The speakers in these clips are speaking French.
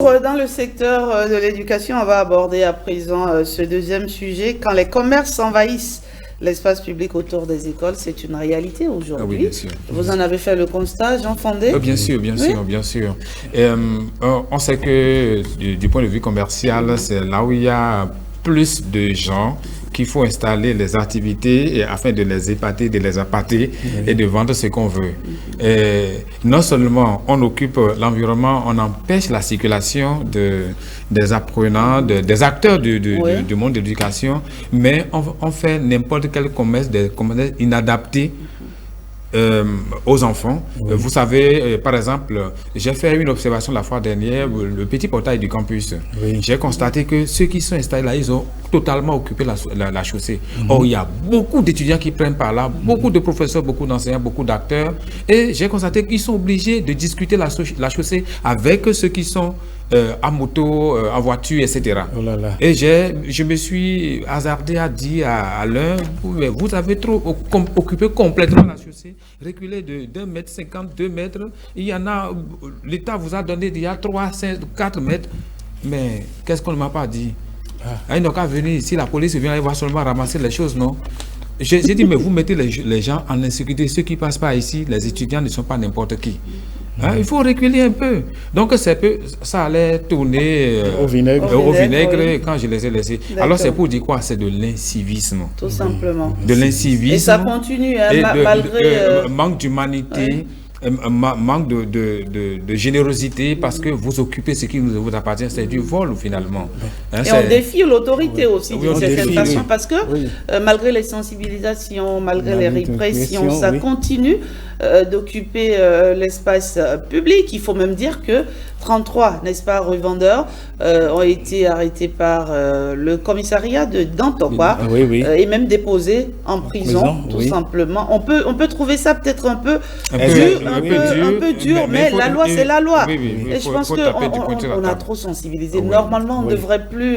Dans le secteur de l'éducation, on va aborder à présent ce deuxième sujet. Quand les commerces envahissent l'espace public autour des écoles, c'est une réalité aujourd'hui. Ah oui, bien sûr. Vous en avez fait le constat, Jean Fondé? Bien sûr, bien sûr, bien sûr. On sait que du point de vue commercial, c'est là où il y a plus de gens qu'il faut installer les activités afin de les épater, de les appâter et de vendre ce qu'on veut. Non seulement on occupe l'environnement, on empêche la circulation des apprenants, des acteurs du monde de l'éducation, mais on fait n'importe quel commerce, des commerces inadaptés aux enfants. Vous savez, par exemple, j'ai fait une observation la fois dernière, le petit portail du campus. J'ai constaté que ceux qui sont installés là, ils ont totalement occupé la chaussée. Or, il y a beaucoup d'étudiants qui prennent par là, beaucoup de professeurs, beaucoup d'enseignants, beaucoup d'acteurs. Et j'ai constaté qu'ils sont obligés de discuter la chaussée avec ceux qui sont en moto, en voiture, etc. Oh là là. Et je me suis hasardé à dire à l'un, vous avez trop occupé complètement la chaussée, reculé de 2 mètres 50, 2 mètres. Il y en a, l'État vous a donné déjà 3, 5, 4 mètres. Mais qu'est-ce qu'on ne m'a pas dit? Ils n'ont qu'à venir ici, la police vient, elle va seulement ramasser les choses, non? J'ai dit, mais vous mettez les gens en insécurité. Ceux qui passent par ici, les étudiants ne sont pas n'importe qui. Il faut reculer un peu. Donc, ça allait tourner au vinaigre quand je les ai laissés. Alors, c'est pour dire quoi? C'est de l'incivisme. Tout simplement. De l'incivisme. Et ça continue, hein, malgré... manque d'humanité. Manque de générosité parce que vous occupez ce qui vous appartient, c'est du vol finalement. Et on défie l'autorité aussi d'une certaine façon parce que malgré les sensibilisations, malgré les répressions, ça continue d'occuper l'espace public. Il faut même dire que 33, n'est-ce pas, revendeurs ont été arrêtés par le commissariat de Dantoba et même déposés en prison, tout simplement. On peut trouver ça peut-être un peu dur, mais la loi, c'est la loi. Et je pense qu'on a trop sensibilisé. Normalement, on ne devrait plus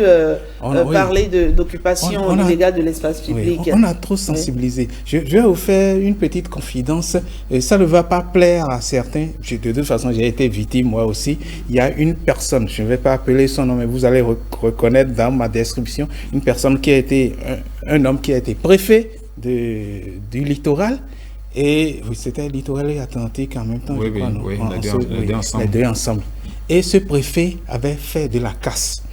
parler d'occupation illégale de l'espace public. On a trop sensibilisé. Je vais vous faire une petite confidence. Ça ne va pas plaire à certains. De toute façon, j'ai été victime moi aussi. Il y a une personne, je ne vais pas appeler son nom, mais vous allez reconnaître dans ma description, une personne qui a été, un homme qui a été préfet du littoral. Et c'était littoral et Atlantique en même temps. Les deux ensemble. Et ce préfet avait fait de la casse.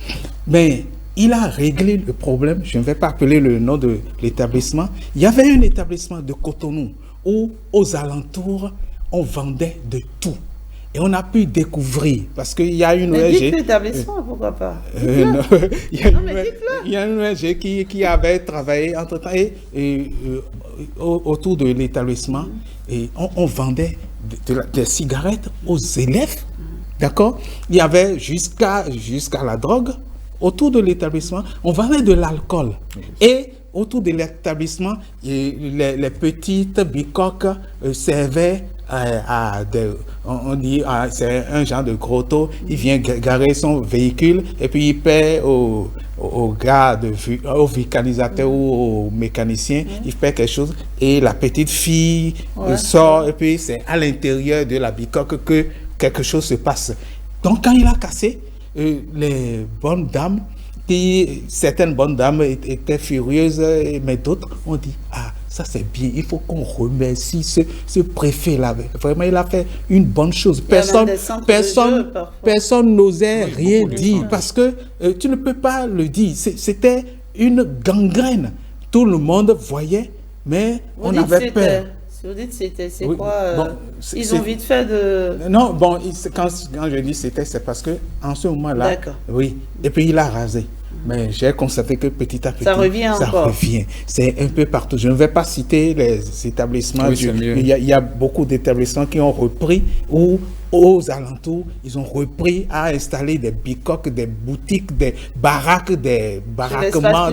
Mais il a réglé le problème. Je ne vais pas appeler le nom de l'établissement. Il y avait un établissement de Cotonou où, aux alentours, on vendait de tout. Et on a pu découvrir, parce qu'il y a une ONG... Dites l'établissement, pourquoi pas? Il y a une ONG qui avait travaillé entre-temps autour de l'établissement. Et on vendait des cigarettes aux élèves. D'accord? Il y avait jusqu'à la drogue. Autour de l'établissement, on vendait de l'alcool. Et autour de l'établissement, les petites bicoques servaient c'est un genre de grotto. Il vient garer son véhicule et puis il paie au vulcanisateur ou au mécanicien, il fait quelque chose et la petite fille sort et puis c'est à l'intérieur de la bicoque que quelque chose se passe. Donc quand il a cassé, les bonnes dames, certaines bonnes dames étaient furieuses, mais d'autres ont dit ça c'est bien, il faut qu'on remercie ce préfet-là. Vraiment, il a fait une bonne chose. Personne n'osait rien dire parce que tu ne peux pas le dire. C'était une gangrène. Tout le monde voyait, mais on avait peur. Vous dites c'était, c'est quoi ils ont vite fait de... Non, bon, quand je dis c'était, c'est parce que en ce moment-là, oui, et puis il a rasé. Mais j'ai constaté que petit à petit, ça revient. C'est un peu partout. Je ne vais pas citer les établissements. Il y a beaucoup d'établissements qui ont repris ou aux alentours, ils ont repris à installer des bicoques, des boutiques, des baraques, des baraquements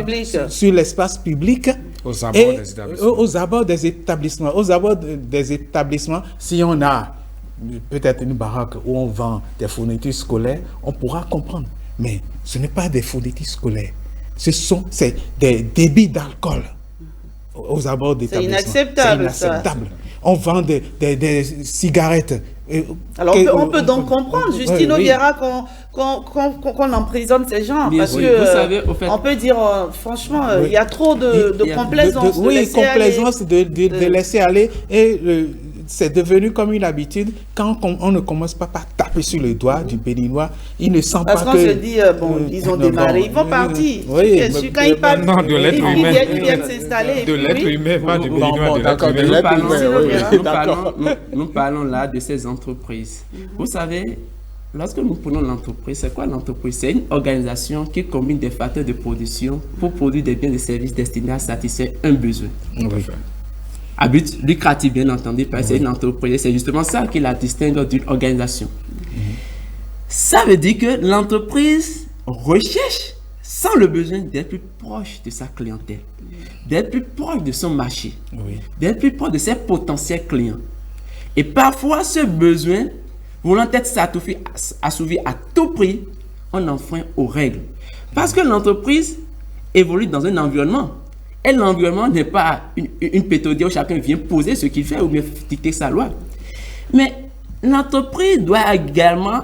sur l'espace public. Aux abords des établissements. Aux abords des établissements, si on a peut-être une baraque où on vend des fournitures scolaires, on pourra comprendre. Mais ce n'est pas des fournitures scolaires. C'est des débits d'alcool aux abords d'établissements. C'est inacceptable. On vend des cigarettes Alors on peut donc comprendre, Justine Obiera, qu'on emprisonne ces gens, bien parce sûr, que vous savez, au fait, on peut dire franchement, il y a trop de complaisance. Complaisance de laisser aller, et c'est devenu comme une habitude. Quand on ne commence pas par taper sur le doigt du Béninois, il ne sent parce pas que... Parce qu'on se dit, ils ont démarré, ils vont partir. Quand ils partent, ils viennent s'installer. De l'être humain, pas du Béninois, de l'être humain. Nous parlons là de ces entreprises. Vous savez, lorsque nous prenons l'entreprise, c'est quoi l'entreprise? C'est une organisation qui combine des facteurs de production pour produire des biens et services destinés à satisfaire un besoin. À but lucratif, bien entendu, parce que c'est une entreprise. C'est justement ça qui la distingue d'une organisation. Ça veut dire que l'entreprise recherche, sans le besoin, d'être plus proche de sa clientèle, d'être plus proche de son marché, d'être plus proche de ses potentiels clients. Et parfois, ce besoin, voulant être assouvi à tout prix, on enfreint aux règles. Parce que l'entreprise évolue dans un environnement. Et l'environnement n'est pas une pétodière où chacun vient poser ce qu'il fait ou bien dicter sa loi. Mais l'entreprise doit également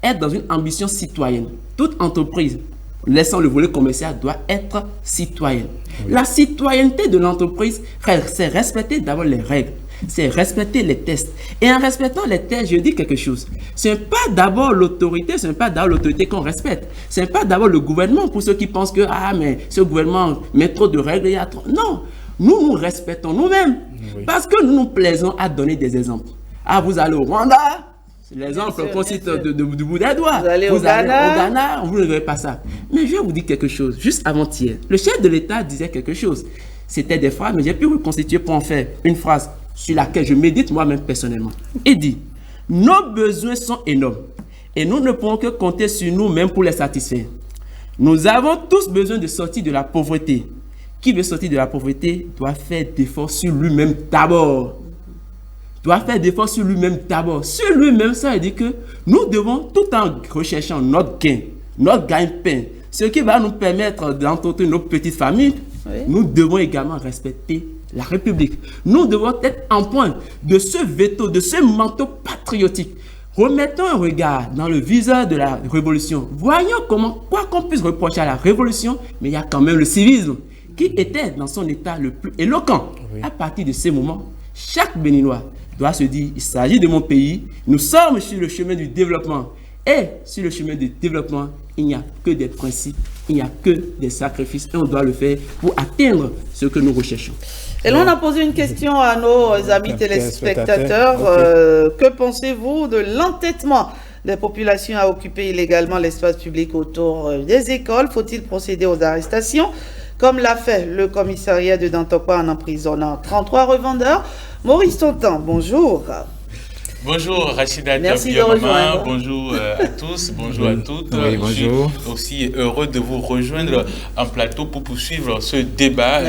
être dans une ambition citoyenne. Toute entreprise, laissant le volet commercial, doit être citoyenne. La citoyenneté de l'entreprise, c'est respecter d'abord les règles. C'est respecter les tests. Et en respectant les tests, je dis quelque chose. Ce n'est pas d'abord l'autorité, qu'on respecte. Ce n'est pas d'abord le gouvernement pour ceux qui pensent que mais ce gouvernement met trop de règles. Il y a trop... Non, nous respectons nous-mêmes. Parce que nous nous plaisons à donner des exemples. Vous allez au Rwanda, l'exemple consiste de bout des doigts. Vous allez au Ghana, vous ne verrez pas ça. Mais je vais vous dire quelque chose. Juste avant-hier, le chef de l'État disait quelque chose. C'était des phrases, mais j'ai pu reconstituer pour en faire une phrase sur laquelle je médite moi-même personnellement. Il dit, nos besoins sont énormes et nous ne pouvons que compter sur nous-mêmes pour les satisfaire. Nous avons tous besoin de sortir de la pauvreté. Qui veut sortir de la pauvreté doit faire d'efforts sur lui-même d'abord. Sur lui-même, ça veut dire que nous devons, tout en recherchant notre gain-pain, ce qui va nous permettre d'entretenir nos petites familles, nous devons également respecter la République. Nous devons être en point de ce veto, de ce manteau patriotique. Remettons un regard dans le visage de la révolution. Voyons comment, quoi qu'on puisse reprocher à la révolution, mais il y a quand même le civisme qui était dans son état le plus éloquent. À partir de ces moments, chaque Béninois doit se dire, il s'agit de mon pays, nous sommes sur le chemin du développement. Et sur le chemin du développement, il n'y a que des principes, il n'y a que des sacrifices et on doit le faire pour atteindre ce que nous recherchons. Et là, on a posé une question à nos amis téléspectateurs. Que pensez-vous de l'entêtement des populations à occuper illégalement l'espace public autour des écoles? Faut-il procéder aux arrestations, comme l'a fait le commissariat de Dantokwa en emprisonnant 33 revendeurs? Maurice Tontan, bonjour. Bonjour Rachida Biomama, bonjour à tous, bonjour à toutes. Oui, bonjour. Je suis aussi heureux de vous rejoindre en plateau pour poursuivre ce débat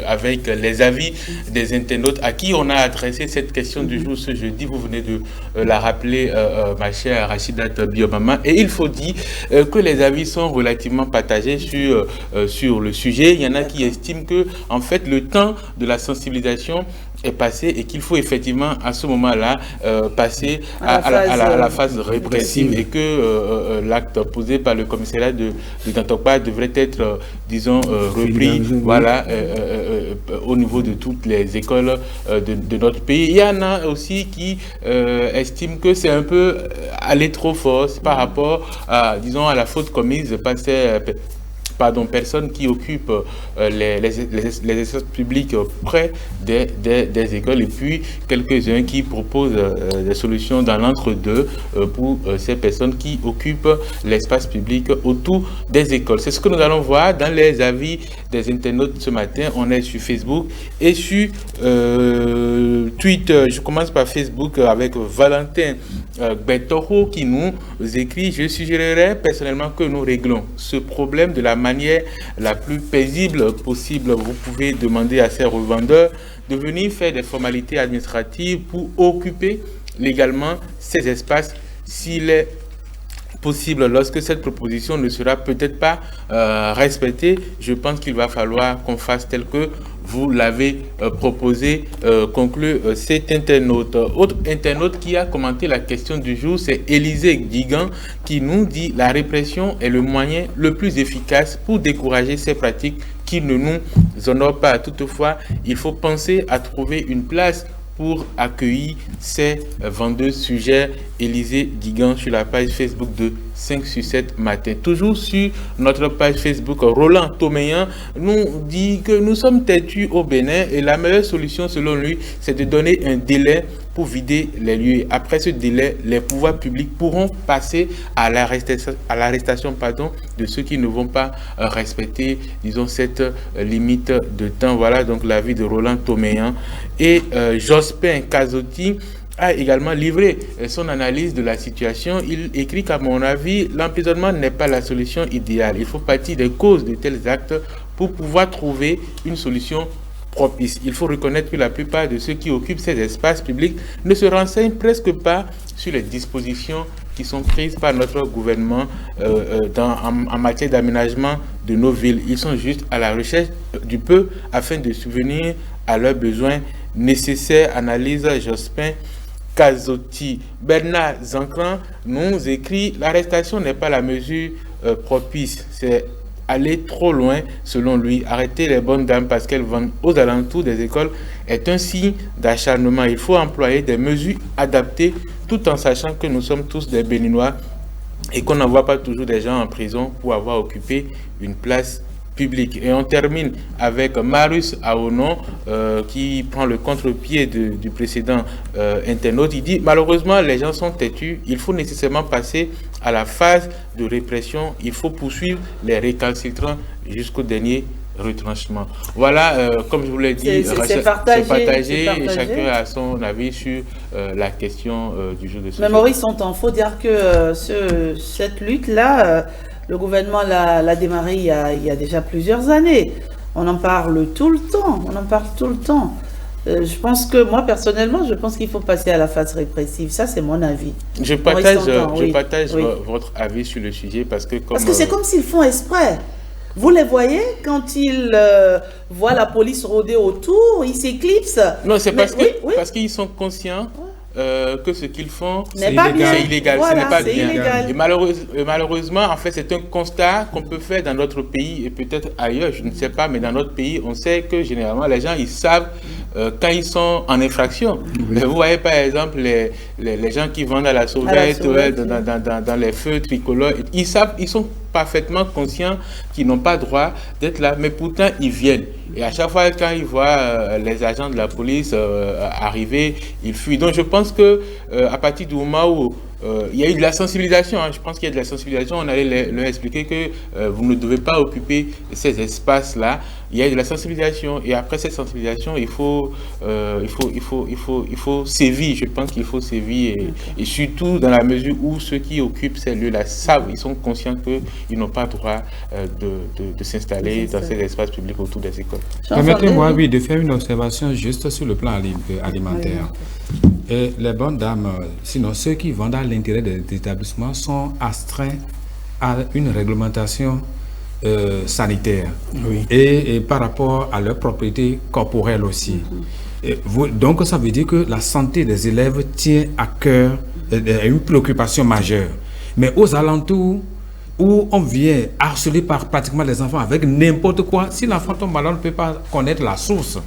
avec les avis des internautes à qui on a adressé cette question du jour ce jeudi. Vous venez de la rappeler, ma chère Rachida Biomama. Et il faut dire que les avis sont relativement partagés sur le sujet. Il y en a qui estiment que en fait le temps de la sensibilisation est passé et qu'il faut effectivement à ce moment-là passer à la phase répressive et que l'acte posé par le commissariat de Dantokwa devrait être, disons, repris au niveau de toutes les écoles de notre pays. Il y en a aussi qui estiment que c'est un peu aller trop fort par rapport à, disons, à la faute commise par ces personnes qui occupent les espaces publics près des écoles et puis quelques-uns qui proposent des solutions dans l'entre-deux pour ces personnes qui occupent l'espace public autour des écoles. C'est ce que nous allons voir dans les avis des internautes ce matin. On est sur Facebook et sur Twitter. Je commence par Facebook avec Valentin Betoro qui nous écrit: je suggérerais personnellement que nous réglons ce problème de la manière la plus paisible possible. Vous pouvez demander à ces revendeurs de venir faire des formalités administratives pour occuper légalement ces espaces s'il est possible. Lorsque cette proposition ne sera peut-être pas respectée, je pense qu'il va falloir qu'on fasse tel que vous l'avez proposé, conclut cet internaute. Autre internaute qui a commenté la question du jour, c'est Élisée Guigan qui nous dit « La répression est le moyen le plus efficace pour décourager ces pratiques qui ne nous honorent pas. Toutefois, il faut penser à trouver une place pour accueillir ces vendeurs sujets. » Élisée Guigan sur la page Facebook de 5 sur 7 matin. Toujours sur notre page Facebook, Roland Toméen nous dit que nous sommes têtus au Bénin et la meilleure solution selon lui, c'est de donner un délai pour vider les lieux. Après ce délai, les pouvoirs publics pourront passer à l'arrestation de ceux qui ne vont pas respecter, disons, cette limite de temps. Voilà donc l'avis de Roland Toméen. Et Jospin Cazotti a également livré son analyse de la situation. Il écrit qu'à mon avis, l'emprisonnement n'est pas la solution idéale. Il faut partir des causes de tels actes pour pouvoir trouver une solution propice. Il faut reconnaître que la plupart de ceux qui occupent ces espaces publics ne se renseignent presque pas sur les dispositions qui sont prises par notre gouvernement en matière d'aménagement de nos villes. Ils sont juste à la recherche du peu afin de subvenir à leurs besoins nécessaires. Analyse Jospin Cazotti. Bernard Zancran nous écrit « L'arrestation n'est pas la mesure propice, c'est aller trop loin selon lui. Arrêter les bonnes dames parce qu'elles vendent aux alentours des écoles est un signe d'acharnement. Il faut employer des mesures adaptées tout en sachant que nous sommes tous des Béninois et qu'on n'envoie pas toujours des gens en prison pour avoir occupé une place publique. » Et on termine avec Marius Aonon qui prend le contre-pied du précédent internaute. Il dit « Malheureusement, les gens sont têtus. Il faut nécessairement passer à la phase de répression. Il faut poursuivre les récalcitrants jusqu'au dernier retranchement. » Voilà, comme je vous l'ai dit, c'est partagé et chacun a son avis sur la question du jour de ce jour. Mais Maurice, il faut dire que cette lutte-là, le gouvernement l'a démarré il y a déjà plusieurs années. On en parle tout le temps. Je pense que moi, personnellement, je pense qu'il faut passer à la phase répressive. Ça, c'est mon avis. Je partage votre avis sur le sujet parce que c'est comme s'ils font exprès. Vous les voyez, quand ils voient la police rôder autour, ils s'éclipsent. Non, c'est parce qu'ils sont conscients que ce qu'ils font, c'est illégal. Voilà, ce n'est pas bien. Illégal. Et malheureusement, en fait, c'est un constat qu'on peut faire dans notre pays et peut-être ailleurs, je ne sais pas, mais dans notre pays, on sait que généralement, les gens, ils savent quand ils sont en infraction. Vous voyez, par exemple, les gens qui vendent à la sauvette, dans les feux tricolores, ils savent, ils sont parfaitement conscients qu'ils n'ont pas droit d'être là, mais pourtant, ils viennent. Et à chaque fois, quand ils voient les agents de la police arriver, ils fuient. Donc, je pense que à partir du moment où il y a eu de la sensibilisation, je pense qu'il y a de la sensibilisation, on allait leur expliquer que vous ne devez pas occuper ces espaces-là. Il y a de la sensibilisation et après cette sensibilisation, il faut sévir. Je pense qu'il faut sévir et surtout dans la mesure où ceux qui occupent ces lieux-là savent, ils sont conscients qu'ils n'ont pas droit de s'installer dans ces espaces publics autour des écoles. Permettez-moi, de faire une observation juste sur le plan alimentaire. Et les bonnes dames, sinon ceux qui vendent à l'intérieur des établissements sont astreints à une réglementation sanitaire et par rapport à leur propriété corporelle aussi. Donc ça veut dire que la santé des élèves tient à cœur, une préoccupation majeure. Mais aux alentours où on vient harceler par pratiquement les enfants avec n'importe quoi, si l'enfant tombe malade, on ne peut pas connaître la source.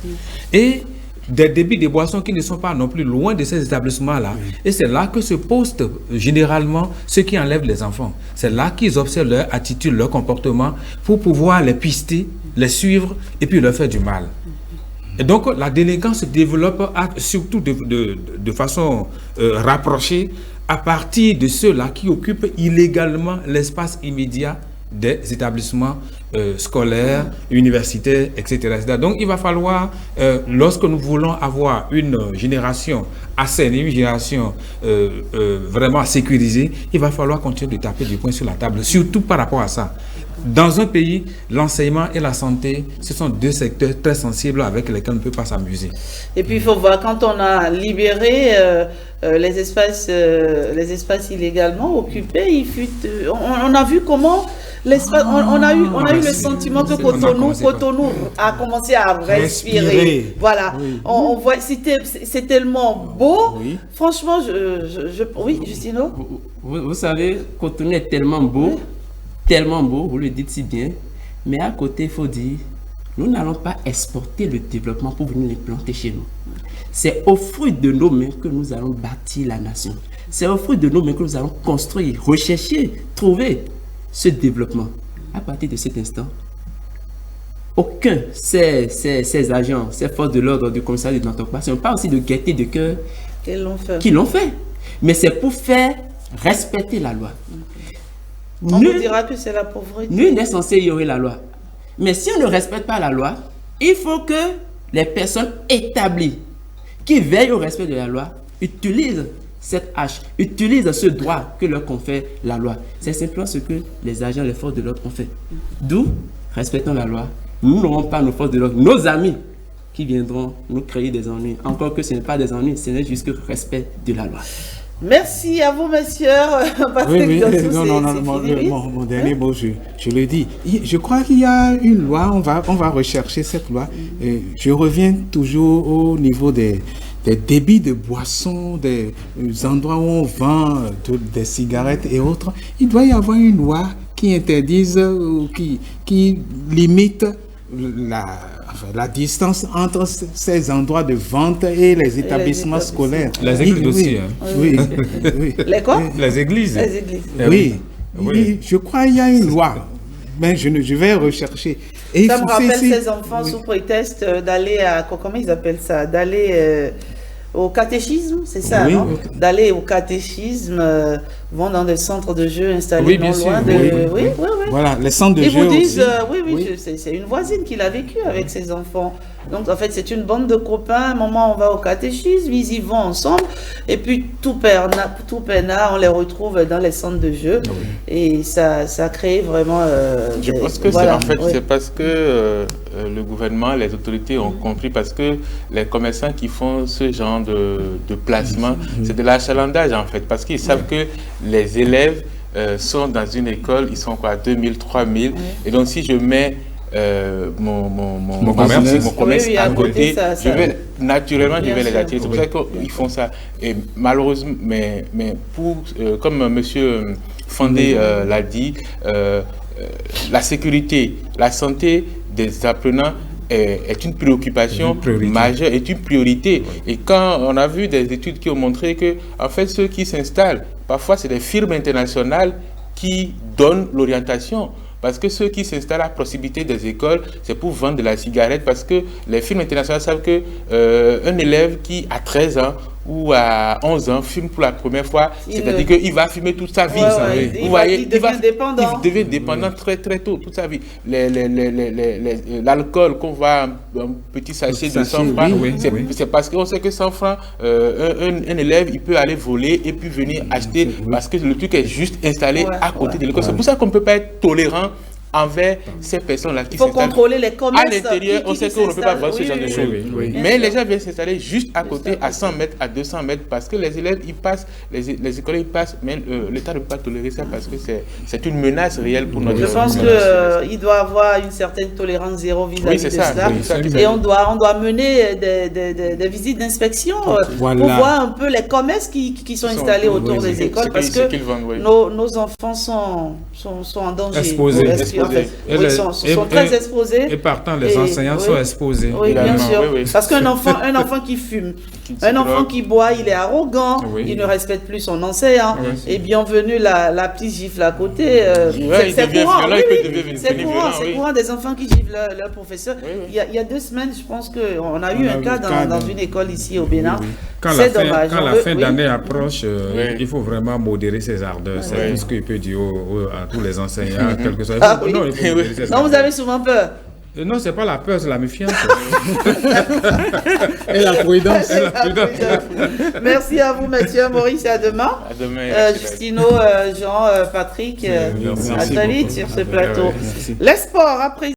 Et des débits de boissons qui ne sont pas non plus loin de ces établissements-là. Et c'est là que se postent généralement ceux qui enlèvent les enfants. C'est là qu'ils observent leur attitude, leur comportement pour pouvoir les pister, les suivre et puis leur faire du mal. Et donc la délinquance se développe surtout de façon rapprochée à partir de ceux-là qui occupent illégalement l'espace immédiat des établissements scolaires, universitaires, etc. Donc il va falloir, lorsque nous voulons avoir une génération assainie, une génération vraiment sécurisée, il va falloir continuer de taper du poing sur la table, surtout par rapport à ça. Dans un pays, l'enseignement et la santé, ce sont deux secteurs très sensibles avec lesquels on ne peut pas s'amuser. Et puis il faut voir, quand on a libéré les espaces illégalement occupés, on a vu comment l'espace, on a eu le sentiment que Cotonou a commencé à respirer. Voilà. Oui. On voit, c'est tellement beau. Oui. Franchement, oui, Justino. Vous savez, Cotonou est tellement beau, vous le dites si bien. Mais à côté, il faut dire, nous n'allons pas exporter le développement pour venir l'implanter chez nous. C'est au fruit de nos mains que nous allons bâtir la nation. C'est au fruit de nos mains que nous allons construire, rechercher, trouver ce développement. À partir de cet instant, aucun ces agents, ces forces de l'ordre du commissariat de Nantokwa, ce n'est pas aussi de gaieté de cœur qui l'ont fait. Mais c'est pour faire respecter la loi. On nous dira que c'est la pauvreté. Nul n'est censé ignorer la loi. Mais si on ne respecte pas la loi, il faut que les personnes établies qui veillent au respect de la loi utilisent cette hache, utilisent ce droit que leur confère la loi. C'est simplement ce que les agents, les forces de l'ordre ont fait. D'où, respectons la loi, nous n'aurons pas nos forces de l'ordre, nos amis qui viendront nous créer des ennuis. Encore que ce n'est pas des ennuis, ce n'est juste que respect de la loi. Merci à vous, messieurs. Oui, mon dernier mot, je le dis. Je crois qu'il y a une loi, on va rechercher cette loi. Je reviens toujours au niveau des débits de boissons, des endroits où on vend des cigarettes et autres. Il doit y avoir une loi qui interdise ou qui limite la distance entre ces endroits de vente et les établissements scolaires. Les églises aussi. Oui. Les quoi? Les églises. Les églises. Oui. Je crois qu'il y a une loi. Mais je vais rechercher. Et ça me rappelle ces enfants sous prétexte d'aller à... Comment ils appellent ça? D'aller... au catéchisme, c'est ça, non? D'aller au catéchisme, vont dans des centres de jeux installés non loin de... Oui. Voilà, les centres de jeux. Ils vous disent, c'est une voisine qui l'a vécu avec ses enfants. Donc, en fait, c'est une bande de copains. À un moment, on va au catéchisme, ils y vont ensemble. Et puis, tout peinard, on les retrouve dans les centres de jeux. Et ça crée vraiment... Je pense que c'est parce que le gouvernement, les autorités ont compris, parce que les commerçants qui font ce genre de placement, c'est de l'achalandage, en fait. Parce qu'ils savent que les élèves sont dans une école, ils sont quoi, 2000, 3000. Et donc, si je mets... mon commerce à côté, je vais naturellement je vais les attirer. C'est pour ça qu'ils font ça. Et malheureusement, mais pour comme Monsieur Fandé l'a dit, la sécurité, la santé des apprenants est une préoccupation majeure, est une priorité. Et quand on a vu des études qui ont montré que, en fait, ceux qui s'installent, parfois c'est des firmes internationales qui donnent l'orientation. Parce que ceux qui s'installent à proximité des écoles, c'est pour vendre de la cigarette, parce que les firmes internationales savent que un élève qui a 13 ans ou à 11 ans fume pour la première fois, c'est-à-dire qu'il va fumer toute sa vie. Vous voyez, il devient dépendant très très tôt, toute sa vie. L'alcool qu'on voit un petit sachet de 100 francs, c'est parce qu'on sait que 100 francs, un élève, il peut aller voler et puis venir acheter, parce que le truc est juste installé à côté de l'école. C'est pour ça qu'on ne peut pas être tolérant envers ces personnes-là qui s'installent. Il faut contrôler les commerces. À l'intérieur, on sait qu'on ne peut pas voir ce genre de choses. Mais les gens viennent s'installer juste à côté, à 100 mètres, à 200 mètres, parce que les élèves, ils passent, les écoliers, ils passent, mais l'État ne peut pas tolérer ça parce que c'est une menace réelle pour notre... Je pense qu'il doit avoir une certaine tolérance zéro vis-à-vis de ça. Et on doit mener des visites d'inspection pour voir un peu les commerces qui sont installés autour des écoles, parce que nos enfants sont en danger. Exposés. Ils sont très exposés. Et partant, les enseignants sont exposés. Oui, bien sûr. Parce qu'un enfant qui fume, un enfant qui boit, il est arrogant, il ne respecte plus son enseignant. Et bienvenue la petite gifle à côté. C'est courant. C'est courant des enfants qui giflent leur professeur. Il y a 2 semaines, je pense qu'on a eu un cas dans une école ici au Bénin. C'est dommage. Quand la fin d'année approche, il faut vraiment modérer ses ardeurs. C'est tout ce qu'il peut dire à tous les enseignants, quel que soit. Non, vous avez souvent peur. Non, c'est pas la peur, c'est la méfiance. Et la prudence. Merci à vous, Mathieu, Maurice, et à demain. À demain. Justino, Jean, Patrick, à très vite sur ce plateau. Les sports, après.